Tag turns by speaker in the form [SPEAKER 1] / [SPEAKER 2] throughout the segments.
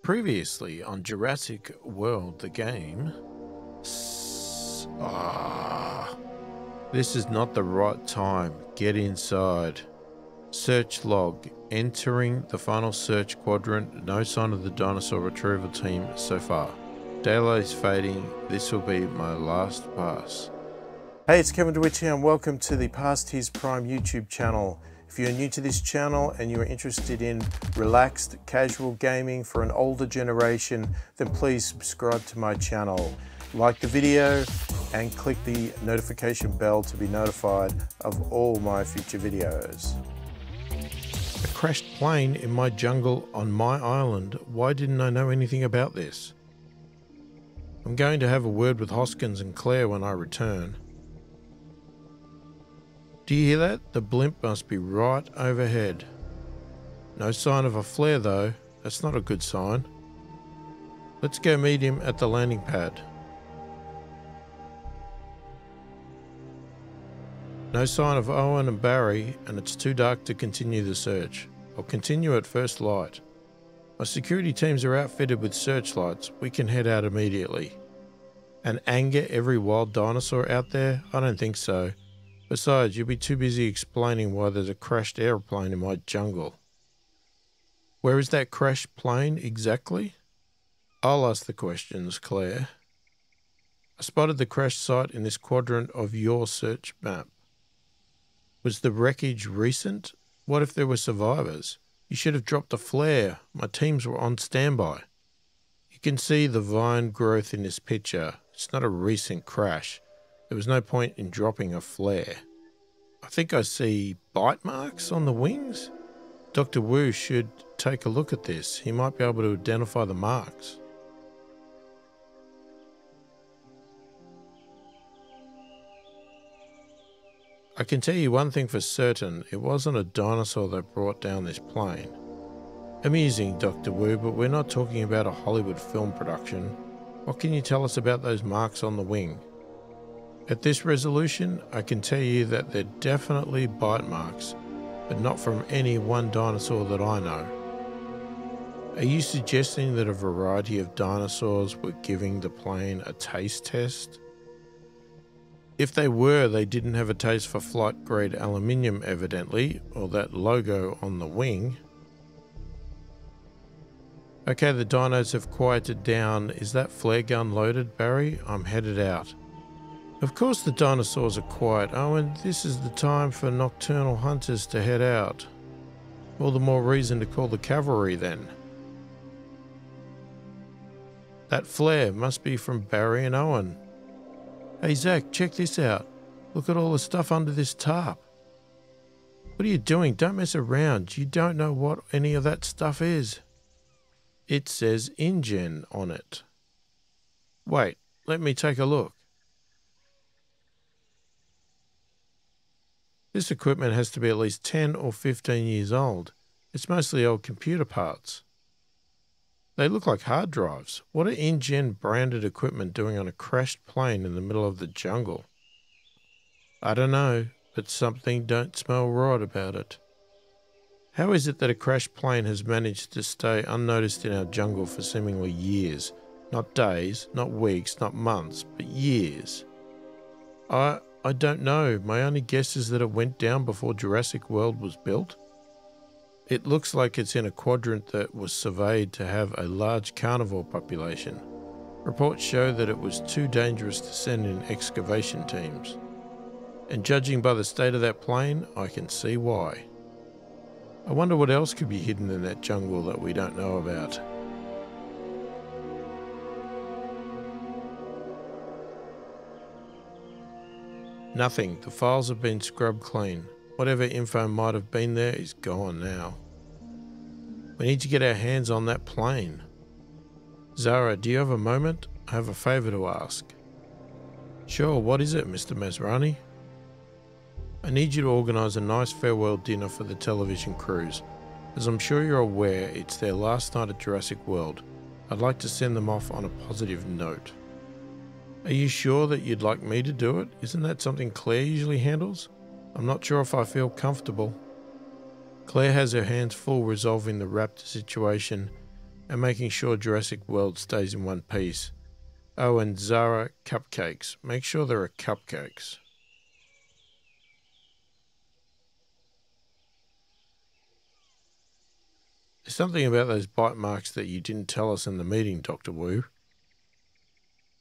[SPEAKER 1] Previously on Jurassic World the Game. This is not the right time. Get inside. Search log. Entering the final search quadrant. No sign of the dinosaur retrieval team so far. Daylight is fading. This will be my last pass.
[SPEAKER 2] Hey, it's Kevin DeWitt here and welcome to the pasthisprime YouTube channel. If you're new to this channel and you're interested in relaxed, casual gaming for an older generation, then please subscribe to my channel. Like the video and click the notification bell to be notified of all my future videos.
[SPEAKER 1] A crashed plane in my jungle on my island. Why didn't I know anything about this? I'm going to have a word with Hoskins and Claire when I return. Do you hear that? The blimp must be right overhead. No sign of a flare though. That's not a good sign. Let's go meet him at the landing pad. No sign of Owen and Barry, and it's too dark to continue the search. I'll continue at first light. My security teams are outfitted with searchlights. We can head out immediately. And anger every wild dinosaur out there? I don't think so. Besides, you'll be too busy explaining why there's a crashed aeroplane in my jungle. Where is that crashed plane exactly? I'll ask the questions, Claire. I spotted the crash site in this quadrant of your search map. Was the wreckage recent? What if there were survivors? You should have dropped a flare. My teams were on standby. You can see the vine growth in this picture. It's not a recent crash. There was no point in dropping a flare. I think I see bite marks on the wings. Dr. Wu should take a look at this. He might be able to identify the marks. I can tell you one thing for certain. It wasn't a dinosaur that brought down this plane. Amusing, Dr. Wu, but we're not talking about a Hollywood film production. What can you tell us about those marks on the wing? At this resolution, I can tell you that they're definitely bite marks, but not from any one dinosaur that I know. Are you suggesting that a variety of dinosaurs were giving the plane a taste test? If they were, they didn't have a taste for flight-grade aluminium evidently, or that logo on the wing. Okay, the dinos have quieted down. Is that flare gun loaded, Barry? I'm headed out. Of course the dinosaurs are quiet, Owen. This is the time for nocturnal hunters to head out. All the more reason to call the cavalry then. That flare must be from Barry and Owen. Hey Zach, check this out. Look at all the stuff under this tarp. What are you doing? Don't mess around. You don't know what any of that stuff is. It says InGen on it. Wait, let me take a look. This equipment has to be at least 10 or 15 years old. It's mostly old computer parts. They look like hard drives. What are InGen branded equipment doing on a crashed plane in the middle of the jungle? I don't know, but something don't smell right about it. How is it that a crashed plane has managed to stay unnoticed in our jungle for seemingly years? Not days, not weeks, not months, but years. I don't know. My only guess is that it went down before Jurassic World was built. It looks like it's in a quadrant that was surveyed to have a large carnivore population. Reports show that it was too dangerous to send in excavation teams. And judging by the state of that plane, I can see why. I wonder what else could be hidden in that jungle that we don't know about. Nothing. The files have been scrubbed clean. Whatever info might have been there is gone now. We need to get our hands on that plane. Zara, do you have a moment? I have a favour to ask. Sure, what is it, Mr. Masrani? I need you to organise a nice farewell dinner for the television crews. As I'm sure you're aware, it's their last night at Jurassic World. I'd like to send them off on a positive note. Are you sure that you'd like me to do it? Isn't that something Claire usually handles? I'm not sure if I feel comfortable. Claire has her hands full resolving the raptor situation, and making sure Jurassic World stays in one piece. Oh, and Zara, cupcakes. Make sure there are cupcakes. There's something about those bite marks that you didn't tell us in the meeting, Dr. Wu.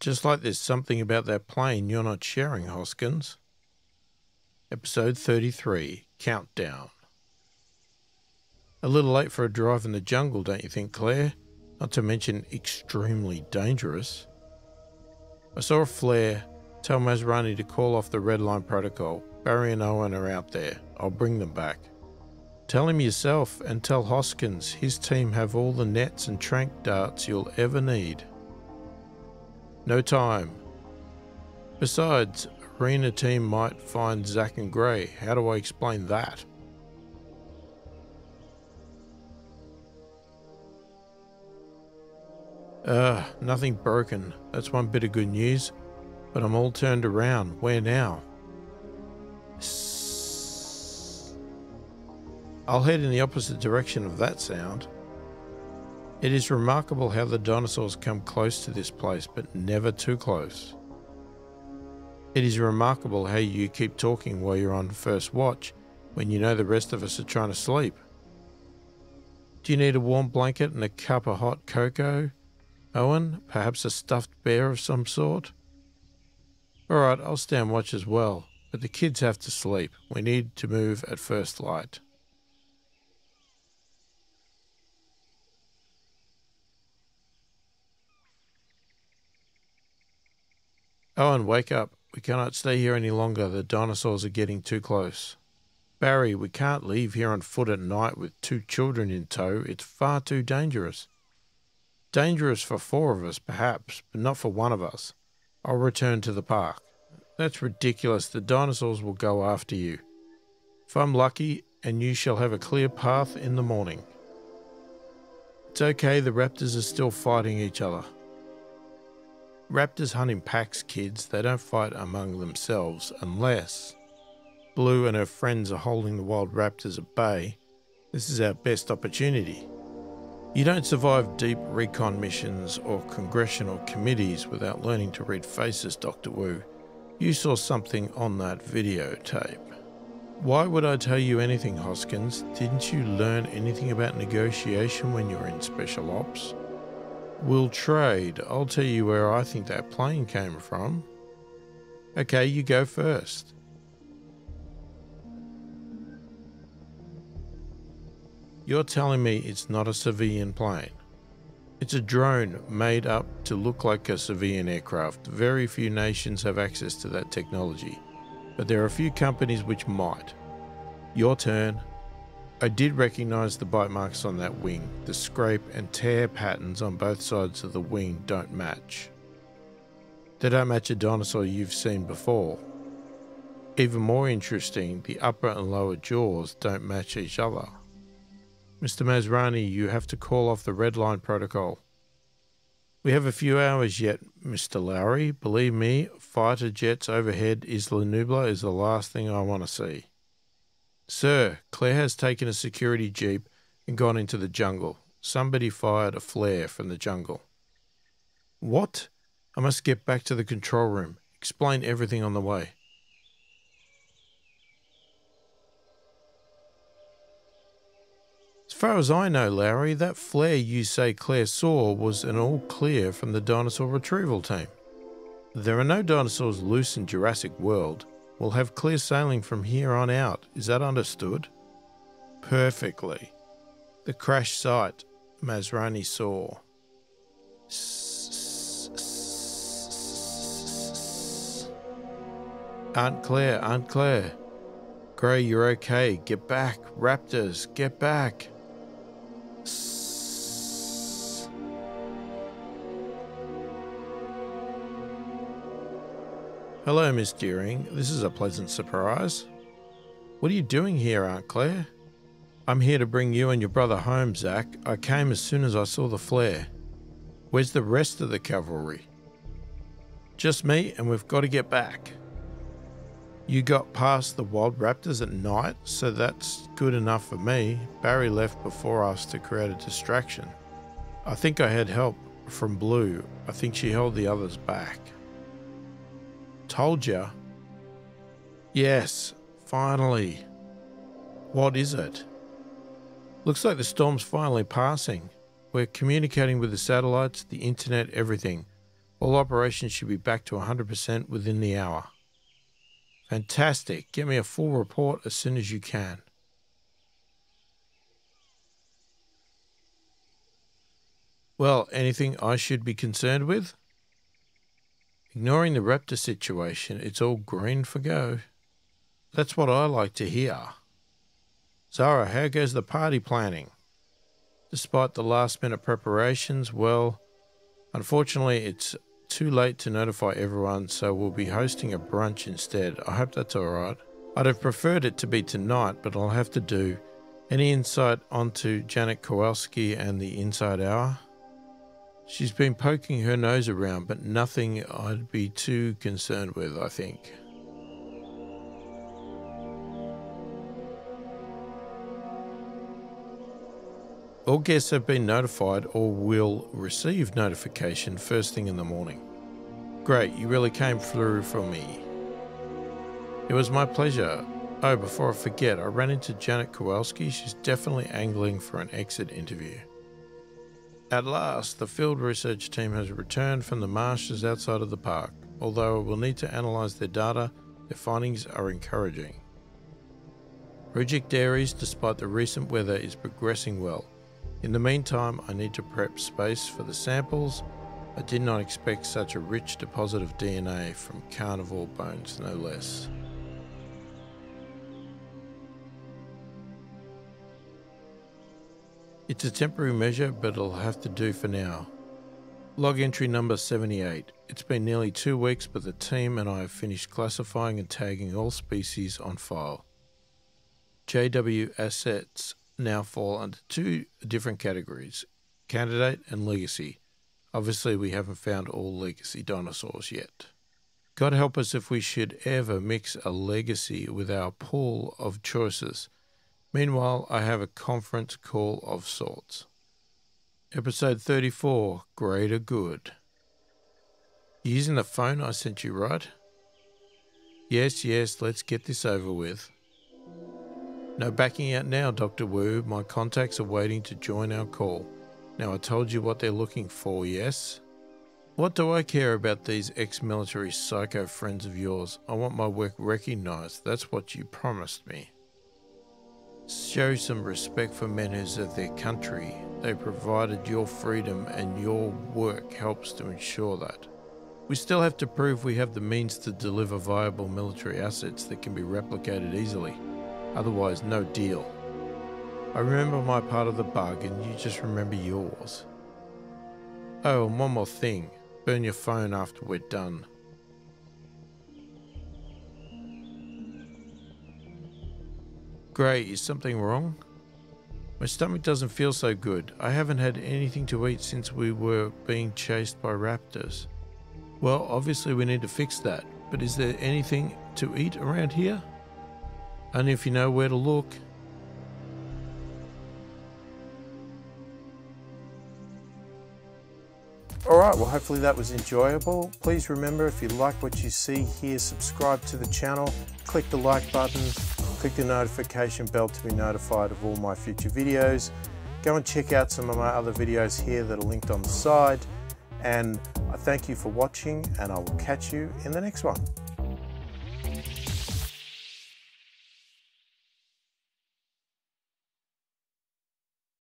[SPEAKER 1] Just like there's something about that plane you're not sharing, Hoskins. Episode 33, Countdown. A little late for a drive in the jungle, don't you think, Claire? Not to mention extremely dangerous. I saw a flare. Tell Masrani to call off the red line protocol. Barry and Owen are out there. I'll bring them back. Tell him yourself and tell Hoskins his team have all the nets and trank darts you'll ever need. No time. Besides, arena team might find Zack and Gray. How do I explain that? Nothing broken. That's one bit of good news. But I'm all turned around. Where now? I'll head in the opposite direction of that sound. It is remarkable how the dinosaurs come close to this place, but never too close. It is remarkable how you keep talking while you're on first watch, when you know the rest of us are trying to sleep. Do you need a warm blanket and a cup of hot cocoa, Owen? Perhaps a stuffed bear of some sort? Alright, I'll stand watch as well, but the kids have to sleep. We need to move at first light. Owen, wake up. We cannot stay here any longer. The dinosaurs are getting too close. Barry, we can't leave here on foot at night with 2 children in tow. It's far too dangerous. Dangerous for 4 of us, perhaps, but not for 1 of us. I'll return to the park. That's ridiculous. The dinosaurs will go after you. If I'm lucky, and you shall have a clear path in the morning. It's okay, the raptors are still fighting each other. Raptors hunt in packs, kids. They don't fight among themselves unless Blue and her friends are holding the wild raptors at bay. This is our best opportunity. You don't survive deep recon missions or congressional committees without learning to read faces, Dr. Wu. You saw something on that videotape. Why would I tell you anything, Hoskins? Didn't you learn anything about negotiation when you were in Special Ops? We'll trade. I'll tell you where I think that plane came from. Okay, you go first. You're telling me it's not a civilian plane? It's a drone made up to look like a civilian aircraft. Very few nations have access to that technology, but there are a few companies which might. Your turn. I did recognize the bite marks on that wing. The scrape and tear patterns on both sides of the wing don't match. They don't match a dinosaur you've seen before. Even more interesting, the upper and lower jaws don't match each other. Mr. Masrani, you have to call off the red line protocol. We have a few hours yet, Mr. Lowry. Believe me, fighter jets overhead Isla Nublar is the last thing I want to see. Sir, Claire has taken a security jeep and gone into the jungle. Somebody fired a flare from the jungle. What? I must get back to the control room. Explain everything on the way. As far as I know, Lowry, that flare you say Claire saw was an all clear from the dinosaur retrieval team. There are no dinosaurs loose in Jurassic World. We'll have clear sailing from here on out. Is that understood? Perfectly. The crash site Masrani saw. Aunt Claire. Gray, you're okay. Get back. Raptors, get back. Hello, Miss Deering. This is a pleasant surprise. What are you doing here, Aunt Claire? I'm here to bring you and your brother home, Zack. I came as soon as I saw the flare. Where's the rest of the cavalry? Just me, and we've got to get back. You got past the wild raptors at night, so that's good enough for me. Barry left before us to create a distraction. I think I had help from Blue. I think she held the others back. Told ya? Yes, finally. What is it? Looks like the storm's finally passing. We're communicating with the satellites, the internet, everything. All operations should be back to 100% within the hour. Fantastic. Get me a full report as soon as you can. Well, anything I should be concerned with? Ignoring the raptor situation, it's all green for go. That's what I like to hear. Zara, how goes the party planning? Despite the last-minute preparations, well, unfortunately it's too late to notify everyone, so we'll be hosting a brunch instead. I hope that's alright. I'd have preferred it to be tonight, but I'll have to do. Any insight onto Janet Kowalski and the Inside Hour? She's been poking her nose around, but nothing I'd be too concerned with, I think. All guests have been notified or will receive notification first thing in the morning. Great, you really came through for me. It was my pleasure. Oh, before I forget, I ran into Janet Kowalski. She's definitely angling for an exit interview. At last, the field research team has returned from the marshes outside of the park. Although I will need to analyse their data, their findings are encouraging. Project Dairies, despite the recent weather, is progressing well. In the meantime, I need to prep space for the samples. I did not expect such a rich deposit of DNA from carnivore bones, no less. It's a temporary measure, but it'll have to do for now. Log entry number 78. It's been nearly 2 weeks, but the team and I have finished classifying and tagging all species on file. JW assets now fall under 2 different categories, candidate and legacy. Obviously we haven't found all legacy dinosaurs yet. God help us if we should ever mix a legacy with our pool of choices. Meanwhile, I have a conference call of sorts. Episode 34, Greater Good. You using the phone I sent you, right? Yes, let's get this over with. No backing out now, Dr. Wu. My contacts are waiting to join our call. Now I told you what they're looking for, yes? What do I care about these ex-military psycho friends of yours? I want my work recognized. That's what you promised me. Show some respect for men who serve their country. They provided your freedom and your work helps to ensure that. We still have to prove we have the means to deliver viable military assets that can be replicated easily. Otherwise, no deal. I remember my part of the bargain, you just remember yours. Oh, and one more thing. Burn your phone after we're done. Gray, is something wrong? My stomach doesn't feel so good. I haven't had anything to eat since we were being chased by raptors. Well, obviously we need to fix that, but is there anything to eat around here? Only if you know where to look.
[SPEAKER 2] Alright, well hopefully that was enjoyable. Please remember, if you like what you see here, subscribe to the channel, click the like button, click the notification bell to be notified of all my future videos. Go and check out some of my other videos here that are linked on the side. And I thank you for watching, and I will catch you in the next one.